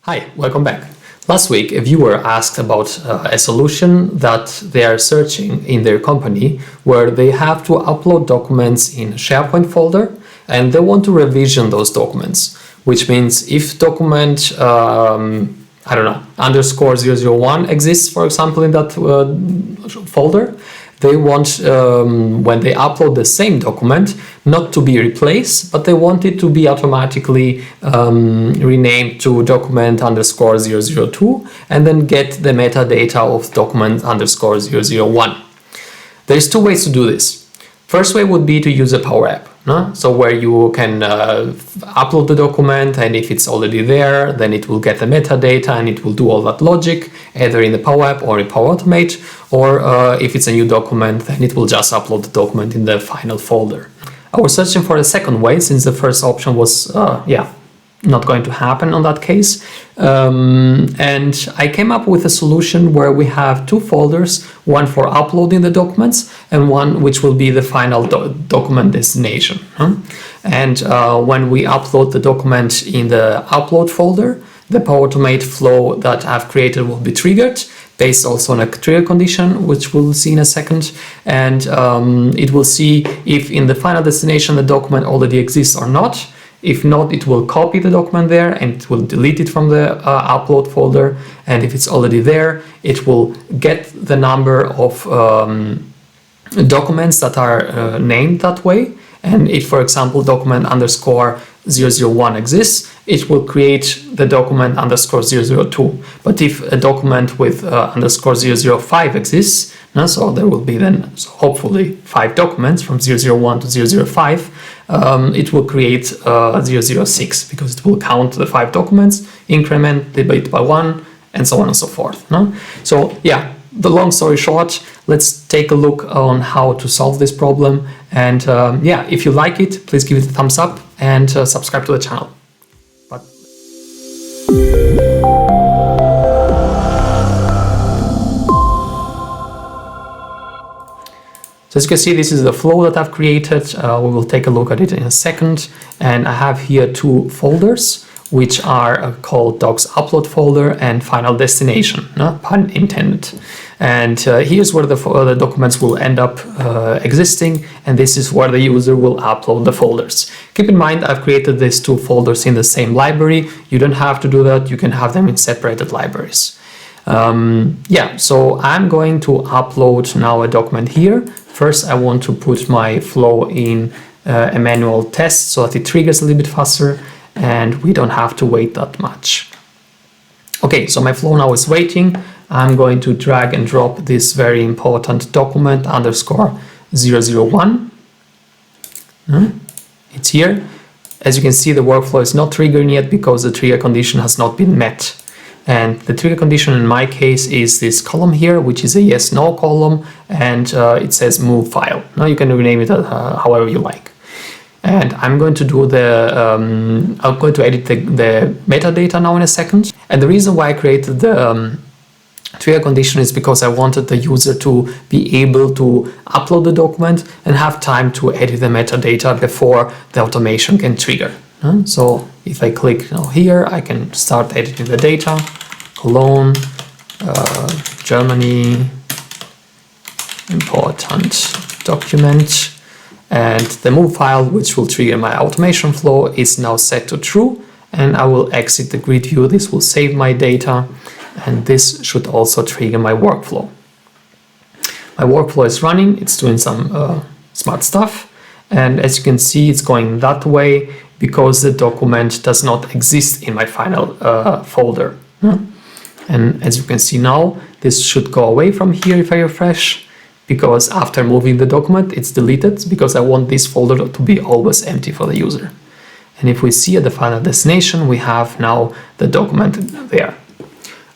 Hi, welcome back. Last week, a viewer asked about a solution that they are searching in their company where they have to upload documents in a SharePoint folder and they want to revision those documents, which means if document, I don't know, _001 exists, for example, in that folder, they want, when they upload the same document, not to be replaced, but they want it to be automatically renamed to document _002 and then get the metadata of document _001. There's two ways to do this. First way would be to use a Power App. No? So where you can upload the document, and if it's already there, then it will get the metadata and it will do all that logic either in the Power App or in Power Automate, or if it's a new document, then it will just upload the document in the final folder. I was searching for the second way since the first option was not going to happen on that case, and I came up with a solution where we have two folders, one for uploading the documents and one which will be the final document destination. And when we upload the document in the upload folder, the Power Automate flow that I've created will be triggered based also on a trigger condition, which we'll see in a second, and it will see if in the final destination the document already exists or not. If not, it will copy the document there and it will delete it from the upload folder. And if it's already there, it will get the number of documents that are named that way. And if, for example, document _001 exists, it will create the document _002. But if a document with _005 exists, so there will be then hopefully 5 documents from 001 to 005, it will create 006 because it will count the 5 documents, increment the bit by 1, and so on and so forth. So yeah, the long story short, let's take a look on how to solve this problem. And yeah, if you like it, please give it a thumbs up and subscribe to the channel. So as you can see, this is the flow that I've created. We will take a look at it in a second. And I have here two folders, which are called docs upload folder and final destination, no pun intended. And here's where the documents will end up existing, and this is where the user will upload the folders. Keep in mind, I've created these two folders in the same library. You don't have to do that. You can have them in separated libraries. Yeah, so I'm going to upload now a document here. First, I want to put my flow in a manual test so that it triggers a little bit faster and we don't have to wait that much. Okay, so my flow now is waiting. I'm going to drag and drop this very important document _001. It's here. As you can see, the workflow is not triggering yet because the trigger condition has not been met. And the trigger condition in my case is this column here, which is a yes/no column, and it says move file. Now you can rename it however you like. And I'm going to do I'm going to edit the metadata now in a second. And the reason why I created the trigger condition is because I wanted the user to be able to upload the document and have time to edit the metadata before the automation can trigger. So if I click now here, I can start editing the data, Cologne, Germany, important document, and the move file, which will trigger my automation flow, is now set to true, and I will exit the grid view. This will save my data, and this should also trigger my workflow. My workflow is running, it's doing some smart stuff, and as you can see, it's going that way because the document does not exist in my final folder. And as you can see now, this should go away from here if I refresh, because after moving the document, it's deleted because I want this folder to be always empty for the user. And if we see at the final destination, we have now the document there.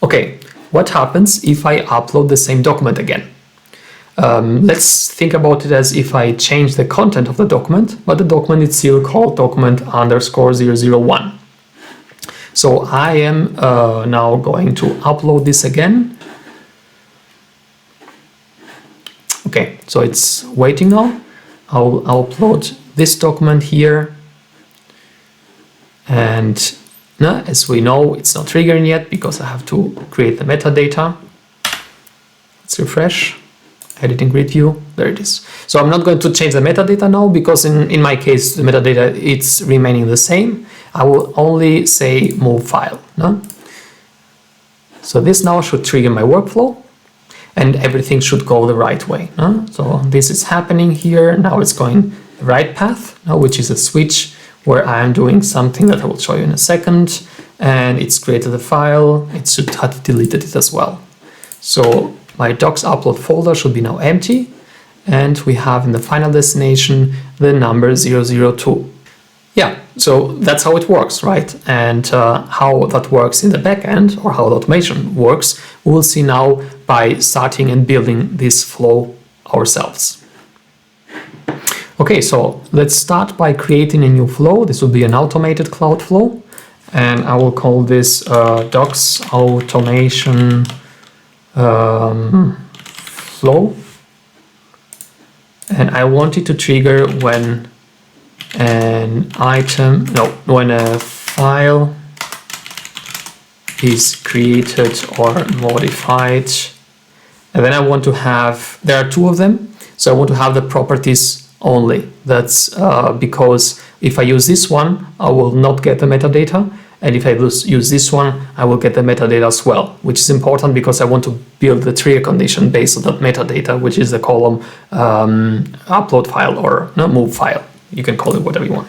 Okay, what happens if I upload the same document again? Let's think about it as if I change the content of the document, but the document is still called document _001. So I am now going to upload this again. Okay, so it's waiting now. I'll upload this document here, and Now, as we know, it's not triggering yet because I have to create the metadata. Let's refresh. Editing grid view, there it is. So I'm not going to change the metadata now because in my case the metadata it's remaining the same. I will only say move file. No? So this now should trigger my workflow and everything should go the right way. No? So this is happening here. Now it's going the right path, no? Which is a switch where I am doing something that I will show you in a second, and it's created a file. It should have deleted it as well. So my docs upload folder should be now empty, and we have in the final destination the number 002. Yeah, so that's how it works, right? And how that works in the backend, or how the automation works, we will see now by starting and building this flow ourselves. Okay, so let's start by creating a new flow. This will be an automated cloud flow, and I will call this docs automation flow, and I want it to trigger when when a file is created or modified, and then I want to have, there are two of them, so I want to have the properties only. That's because if I use this one, I will not get the metadata. And if I use this one, I will get the metadata as well, which is important because I want to build the trigger condition based on that metadata, which is the column upload file or move file. You can call it whatever you want.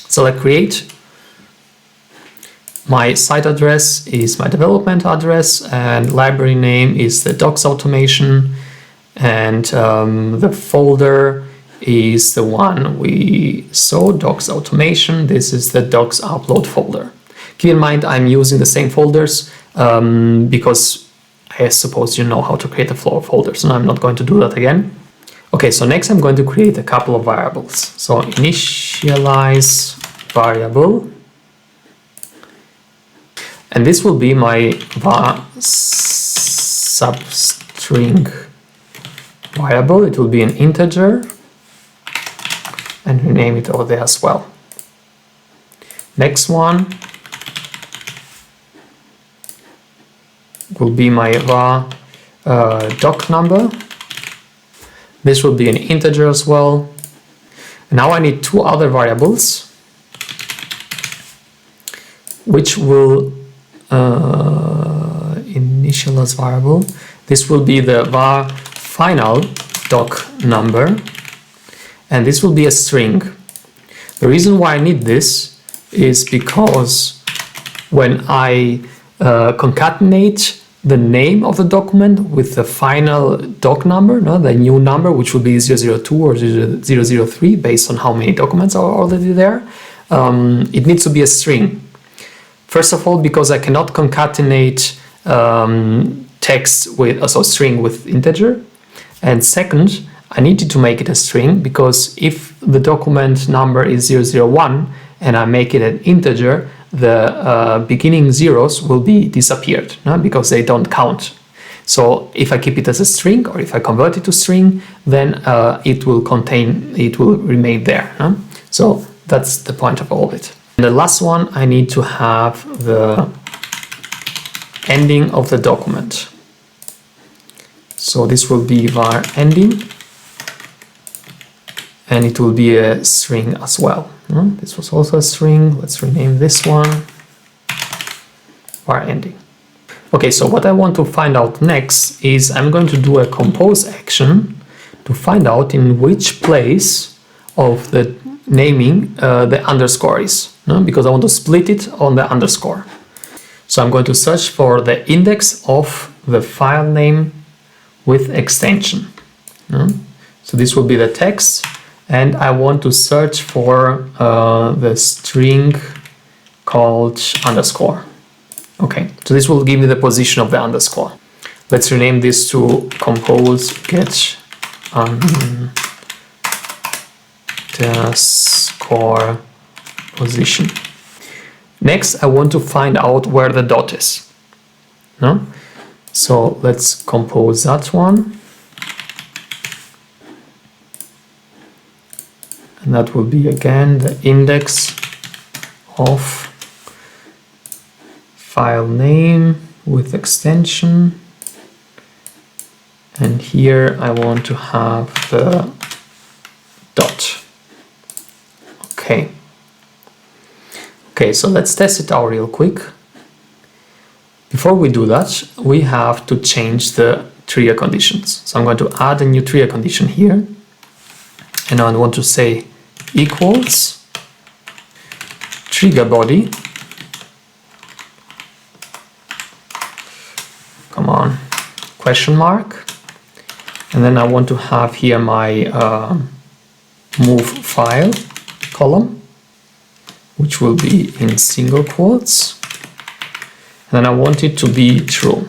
So I create. My site address is my development address, and library name is the docs automation, and the folder is the one we saw, docs automation. This is the docs upload folder. Keep in mind I'm using the same folders because I suppose you know how to create a flow of folders, and I'm not going to do that again. Okay, so next I'm going to create a couple of variables. So initialize variable, and this will be my var substring variable. It will be an integer, and rename it over there as well. Next one will be my var doc number. This will be an integer as well. Now I need two other variables which will initialize variable. This will be the var final doc number, and this will be a string. The reason why I need this is because when I concatenate the name of the document with the final doc number, the new number, which will be 002 or 003 based on how many documents are already there, it needs to be a string. First of all, because I cannot concatenate text with string with integer, and second, I needed to make it a string because if the document number is 001 and I make it an integer, the beginning zeros will be disappeared because they don't count. So if I keep it as a string, or if I convert it to string, then it will remain there. So that's the point of all of it. And the last one, I need to have the ending of the document. So this will be varEnding, and it will be a string as well. This was also a string. Let's rename this one varEnding. Okay, so what I want to find out next is I'm going to do a compose action to find out in which place of the naming the underscore is, because I want to split it on the underscore. So I'm going to search for the index of the file name with extension. So this will be the text, and I want to search for the string called underscore. Okay, so this will give me the position of the underscore. Let's rename this to compose get underscore position. Next, I want to find out where the dot is. So let's compose that one. And that will be again the index of file name with extension, and here I want to have the dot. Okay. Okay, so let's test it out real quick. Before we do that, we have to change the trigger conditions. So I'm going to add a new trigger condition here, and I want to say equals trigger body. Come on, question mark. And then I want to have here my move file column, which will be in single quotes. And then I want it to be true,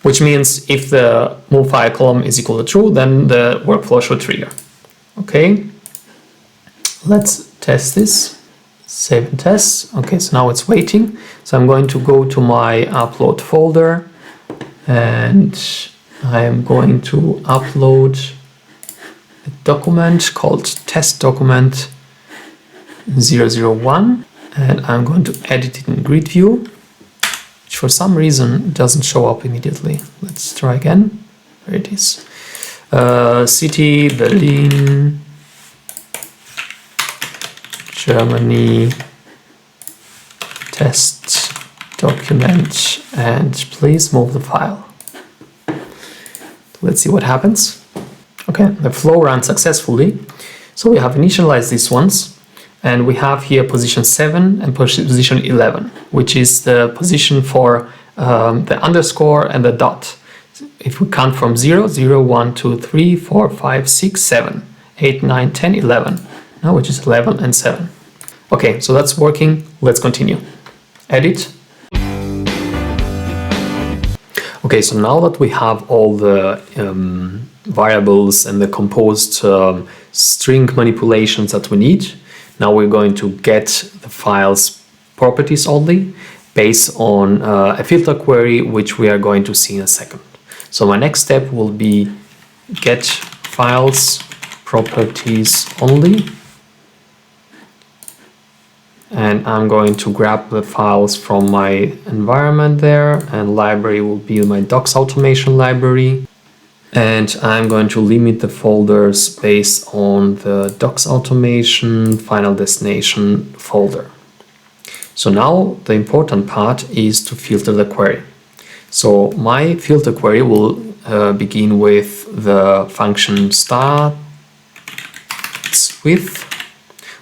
which means if the move file column is equal to true, then the workflow should trigger. Okay, let's test this. Save and test. Okay, so now it's waiting. So I'm going to go to my upload folder, and I am going to upload a document called test document 001, and I'm going to edit it in grid view, which for some reason doesn't show up immediately. Let's try again. There it is. City, Berlin, Germany, test document, and please move the file. Let's see what happens. Okay, the flow ran successfully. So we have initialized these ones, and we have here position 7 and position 11, which is the position for the underscore and the dot. If we count from 0, 0, 1, 2, 3, 4, 5, 6, 7, 8, 9, 10, 11, now which is 11 and 7. Okay, so that's working. Let's continue. Edit. Okay, so now that we have all the variables and the composed string manipulations that we need, now we're going to get the file's properties only based on a filter query, which we are going to see in a second. So my next step will be get files properties only. And I'm going to grab the files from my environment there, and library will be my docs automation library. And I'm going to limit the folders based on the docs automation final destination folder. So now the important part is to filter the query. So my filter query will begin with the function starts with,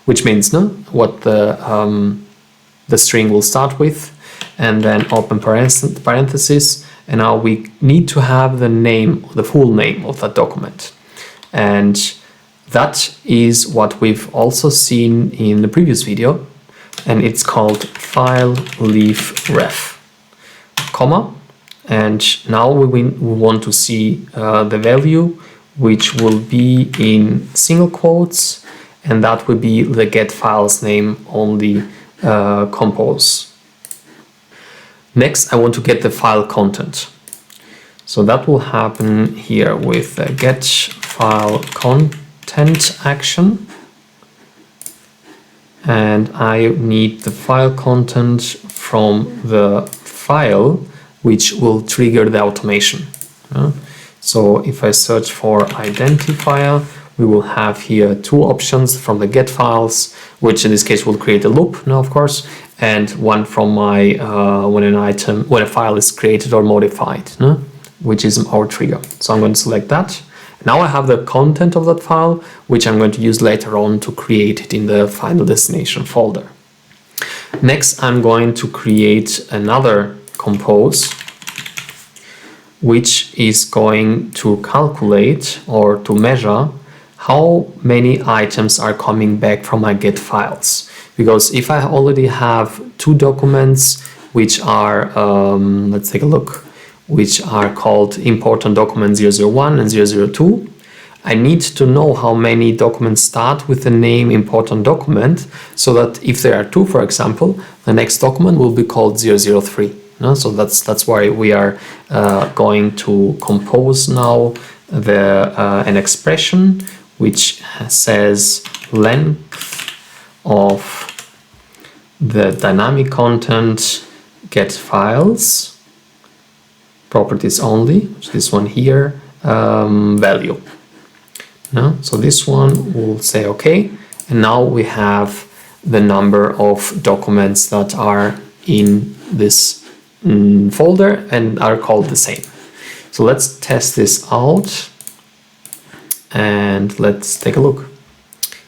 which means what the string will start with, and then open parenthesis, and now we need to have the name, the full name of that document. And that is what we've also seen in the previous video, and it's called file leaf ref, comma, and now we want to see the value, which will be in single quotes, and that will be the GetFileNameOnly compose. Next, I want to get the file content. So that will happen here with the getFileContent action. And I need the file content from the file, which will trigger the automation. So if I search for identifier, we will have here two options from the get files, which in this case will create a loop, of course, and one from my when a file is created or modified, which is our trigger. So I'm going to select that. Now I have the content of that file, which I'm going to use later on to create it in the final destination folder. Next, I'm going to create another compose, which is going to calculate or to measure how many items are coming back from my get files. Because if I already have two documents which are, let's take a look, which are called important document 001 and 002, I need to know how many documents start with the name important document, so that if there are two, for example, the next document will be called 003. So that's why we are going to compose now an expression which says length of the dynamic content get files properties only, this one here, value. No? So this one will say okay, and now we have the number of documents that are in this folder and are called the same. So let's test this out and let's take a look.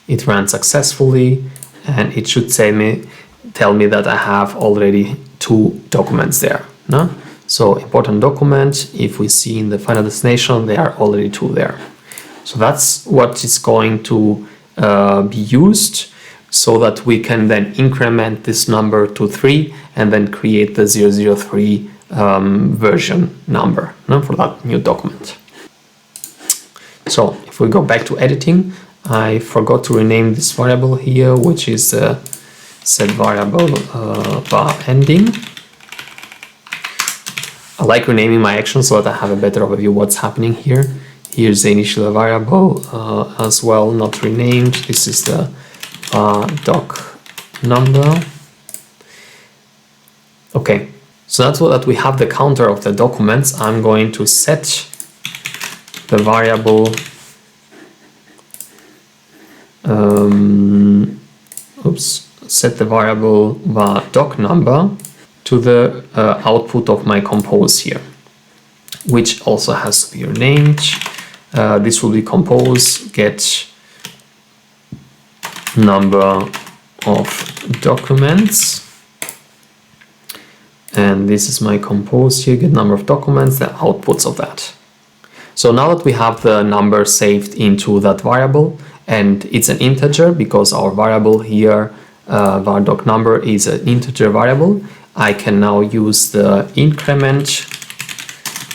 It ran successfully and it should tell me that I have already 2 documents there. No? So important document, if we see in the final destination, there are already 2 there. So that's what is going to be used so that we can then increment this number to 3 and then create the 003 version number, no, for that new document. So if we go back to editing, I forgot to rename this variable here, which is the set variable varEnding. I like renaming my actions so that I have a better overview of what's happening here. Here's the initial variable as well, not renamed. This is the doc number. Okay, so that's what that we have the counter of the documents. I'm going to set the variable set the variable doc number to the output of my compose here, which also has to be renamed. This will be compose get number of documents, and this is my compose here, get number of documents, the outputs of that. So now that we have the number saved into that variable, and it's an integer because our variable here, varDoc number, is an integer variable, I can now use the increment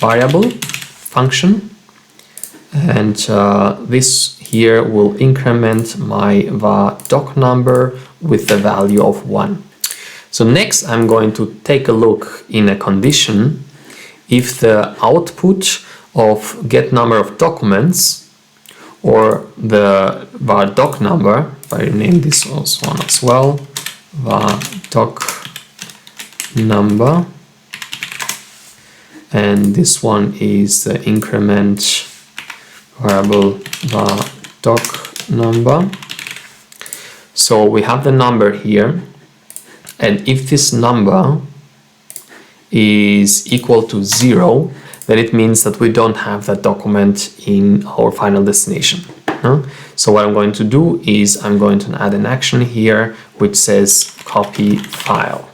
variable function, and this here will increment my varDoc number with the value of 1. So next I'm going to take a look in a condition if the output of get number of documents or the varDoc number, if I rename this one as well, varDoc number, and this one is the increment variable varDoc number. So we have the number here, and if this number is equal to 0, then it means that we don't have that document in our final destination. So what I'm going to do is I'm going to add an action here which says copy file.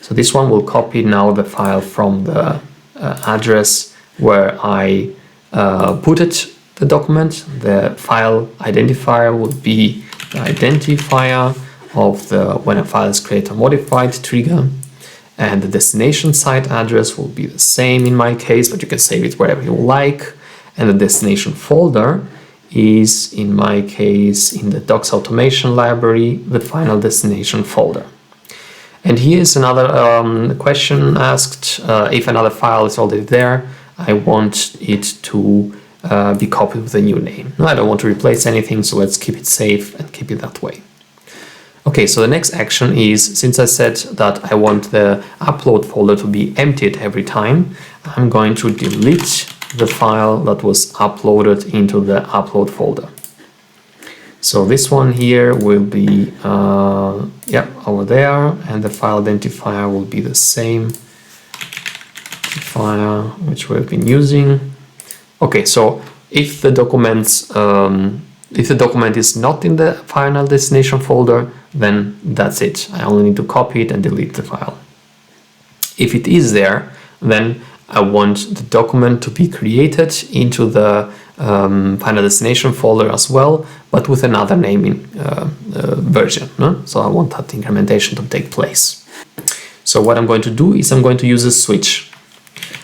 So this one will copy now the file from the address where I put it, the document. The file identifier would be the identifier of the when a file is created or modified trigger, and the destination site address will be the same in my case, but you can save it wherever you like. And the destination folder is, in my case, in the docs automation library, the final destination folder. And here's another question asked. If another file is already there, I want it to be copied with a new name. No, I don't want to replace anything, so let's keep it safe and keep it that way. Okay, so the next action is, since I said that I want the upload folder to be emptied every time, I'm going to delete the file that was uploaded into the upload folder. So this one here will be over there, and the file identifier will be the same file which we've been using. Okay, so if the documents if the document is not in the final destination folder, then that's it. I only need to copy it and delete the file. If it is there, then I want the document to be created into the final destination folder as well, but with another naming version. No? So I want that incrementation to take place. So what I'm going to do is I'm going to use a switch.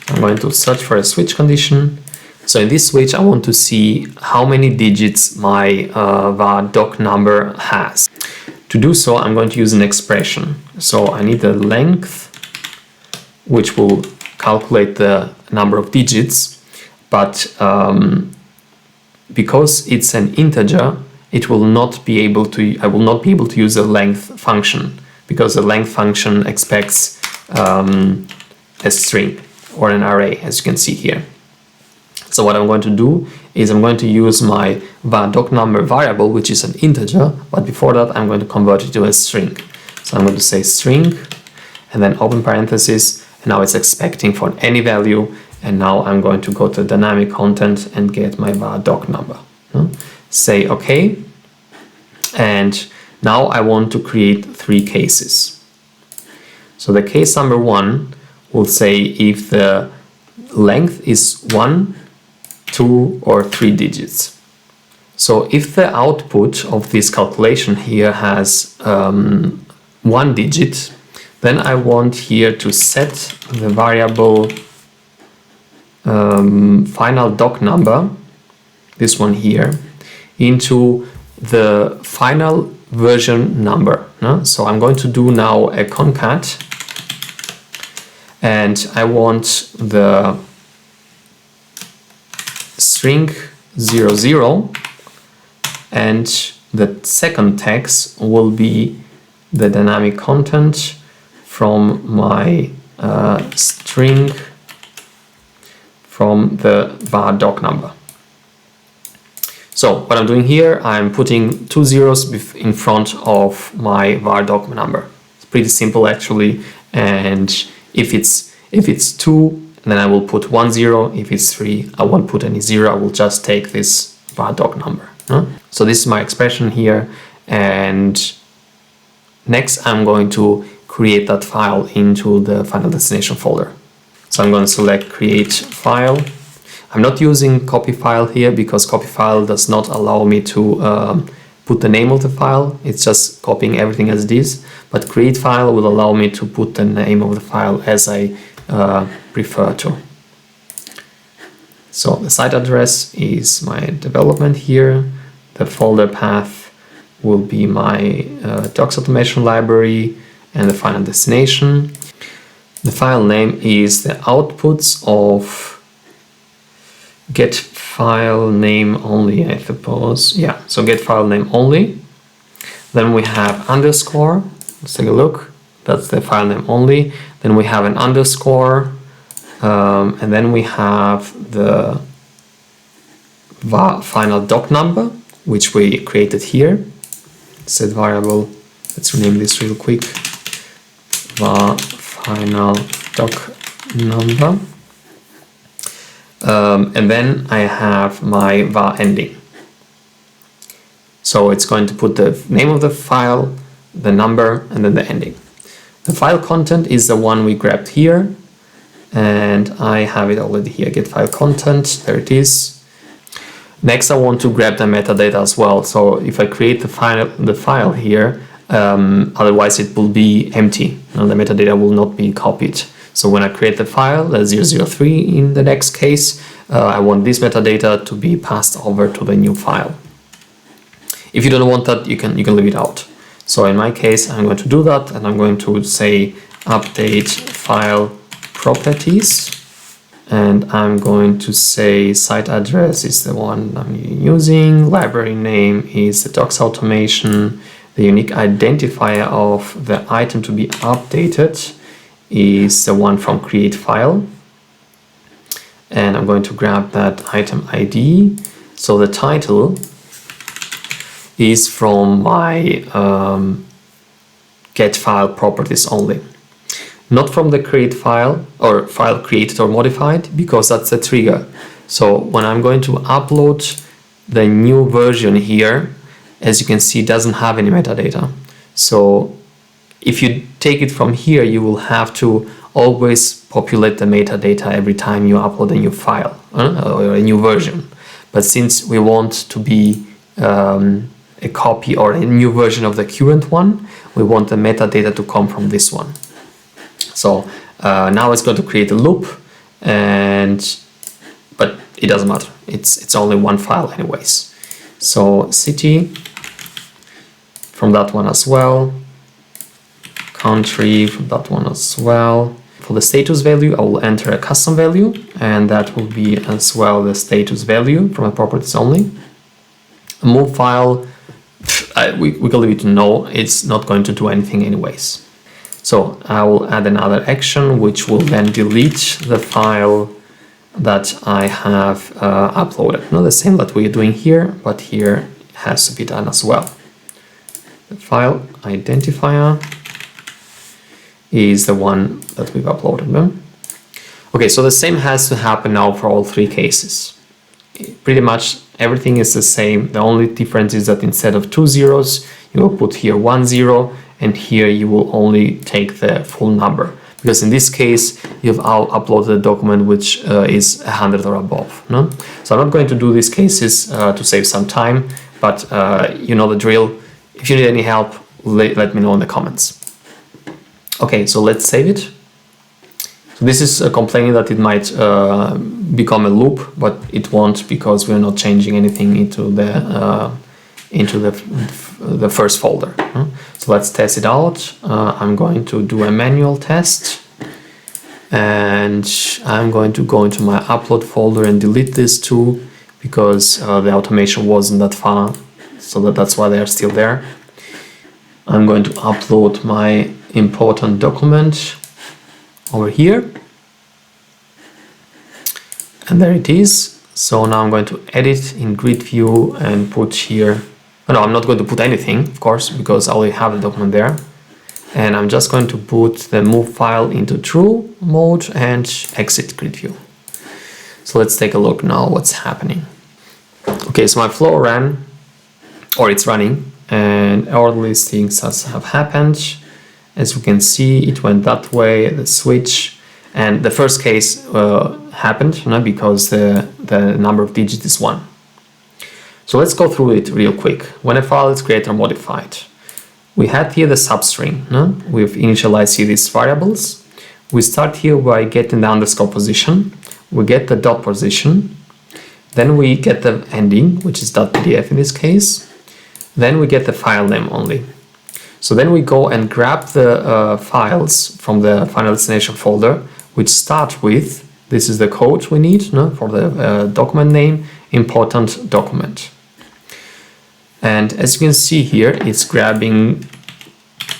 I'm going to search for a switch condition. So in this switch, I want to see how many digits my varDoc number has. To do so, I'm going to use an expression. So I need a length, which will calculate the number of digits, but because it's an integer, it will not be able to, I will not be able to use a length function, because the length function expects a string or an array, as you can see here. So what I'm going to do is I'm going to use my var_doc_number variable, which is an integer, but before that I'm going to convert it to a string. So I'm going to say string and then open parenthesis, and now it's expecting for any value, and now I'm going to go to dynamic content and get my var_doc_number. Say OK, and now I want to create 3 cases. So the case number 1 will say if the length is 1, 2 or 3 digits. So if the output of this calculation here has 1 digit, then I want here to set the variable final doc number, this one here, into the final version number. So I'm going to do now a concat, and I want the string 00, and the second text will be the dynamic content from my string from the var_doc_number. So what I'm doing here, I'm putting 2 zeros in front of my var_doc_number. It's pretty simple actually, and if it's 2, then I will put 1 0. If it's 3, I won't put any 0. I will just take this var_doc_number. So this is my expression here, and next I'm going to create that file into the final destination folder. So I'm going to select create file. I'm not using copy file here because copy file does not allow me to put the name of the file. It's just copying everything as it is, but create file will allow me to put the name of the file as I prefer to. So the site address is my development here. The folder path will be my docs automation library, and the final destination. The file name is the outputs of GetFileNameOnly, I suppose. Yeah, so GetFileNameOnly. Then we have underscore. Let's take a look. That's the file name only. Then we have an underscore, and then we have the final doc number, which we created here. Set variable. Let's rename this real quick. var final doc number. And then I have my varEnding. So it's going to put the name of the file, the number, and then the ending. The file content is the one we grabbed here, and I have it already here. Get file content, there it is. Next, I want to grab the metadata as well. So if I create the file here, otherwise it will be empty, and the metadata will not be copied. So when I create the file, the 003 in the next case, I want this metadata to be passed over to the new file. If you don't want that, you can leave it out. So in my case, I'm going to do that, and I'm going to say update file properties, and I'm going to say site address is the one I'm using, library name is the docs automation, the unique identifier of the item to be updated is the one from create file, and I'm going to grab that item ID. So the title is from my get file properties only, not from the create file or file created or modified, because that's the trigger. So when I'm going to upload the new version here, as you can see, it doesn't have any metadata. So if you take it from here, you will have to always populate the metadata every time you upload a new file or a new version. But since we want to be a copy or a new version of the current one, we want the metadata to come from this one. So now it's going to create a loop, but it doesn't matter. It's only one file anyways. So city from that one as well. Country from that one as well. For the status value, I will enter a custom value, and that will be as well the status value from a properties only. A move file we can leave it to no, it's not going to do anything anyways. So I will add another action which will then delete the file that I have uploaded. Not the same that we're doing here, but here it has to be done as well. The file identifier is the one that we've uploaded. No? Okay, so the same has to happen now for all three cases. Pretty much everything is the same. The only difference is that instead of 2 zeros, you will put here 1 0, and here you will only take the full number. Because in this case, you've uploaded a document which is 100 or above. No? So I'm not going to do these cases to save some time, but you know the drill. If you need any help, let me know in the comments. Okay, so let's save it. So this is complaining that it might become a loop, but it won't because we're not changing anything into the first folder. So let's test it out. I'm going to do a manual test, and I'm going to go into my upload folder and delete these two because the automation wasn't that far, so that's why they are still there. I'm going to upload my important document over here, and there it is. So now I'm going to edit in grid view and put here, no, I'm not going to put anything, of course, because I already have the document there, and I'm just going to put the move file into true mode and exit grid view. So let's take a look now what's happening. Okay, so my flow ran, or it's running, and all these things have happened. As you can see, it went that way, the switch, and the first case happened because the number of digits is 1. So let's go through it real quick. When a file is created or modified, we had here the substring. We've initialized here these variables. We start here by getting the underscore position. We get the dot position. Then we get the ending, which is .pdf in this case. Then we get the file name only. So then we go and grab the files from the final destination folder, which start with, this is the code we need for the document name, important document. And as you can see here, it's grabbing,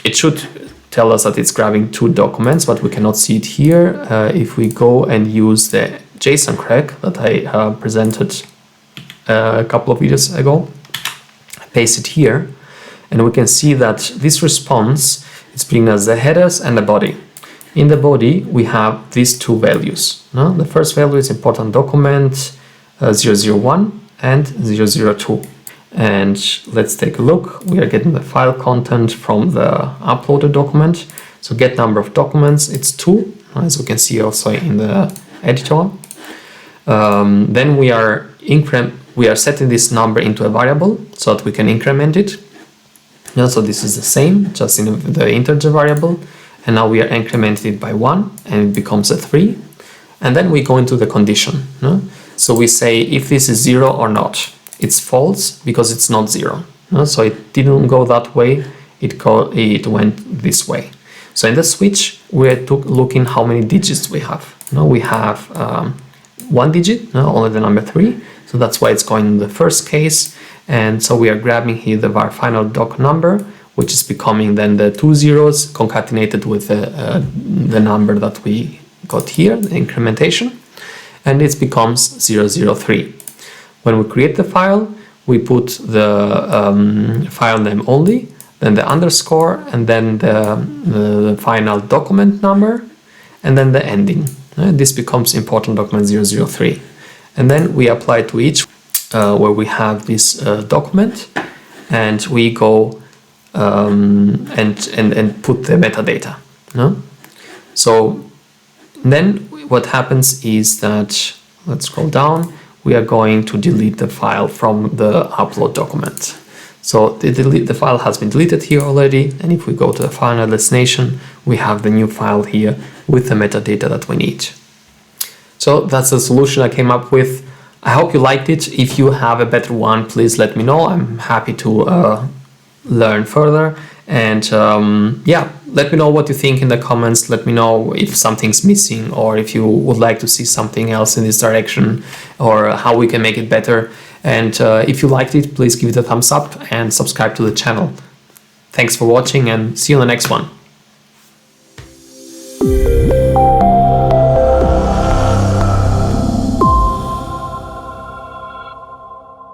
it should tell us that it's grabbing 2 documents, but we cannot see it here. If we go and use the JSON crack that I presented a couple of videos ago, paste it here, and we can see that this response is bringing us the headers and the body. In the body, we have these 2 values. The first value is important document 001 and 002. And let's take a look. We are getting the file content from the uploaded document. So get number of documents, it's 2, as we can see also in the editor. Then we are setting this number into a variable so that we can increment it. So this is the same, just in the integer variable, and now we are incrementing it by 1 and it becomes a 3, and then we go into the condition. So we say if this is 0 or not. It's false because it's not 0. So it didn't go that way, it went this way. So in the switch, we're looking how many digits we have. We have 1 digit, only the number 3, so that's why it's going in the first case. And so we are grabbing here the var final doc number, which is becoming then the 2 zeros concatenated with the number that we got here, the incrementation, and it becomes 003. When we create the file, we put the file name only, then the underscore, and then the final document number, and then the ending. This becomes important document 003. And then we apply to each where we have this document, and we go and put the metadata. So then what happens is that, let's scroll down, we are going to delete the file from the upload document. So the file has been deleted here already, and if we go to the final destination, we have the new file here with the metadata that we need. So that's the solution I came up with. I hope you liked it. If you have a better one, please let me know. I'm happy to learn further. And yeah, let me know what you think in the comments. Let me know if something's missing, or if you would like to see something else in this direction, or how we can make it better. And if you liked it, please give it a thumbs up and subscribe to the channel. Thanks for watching and see you on the next one.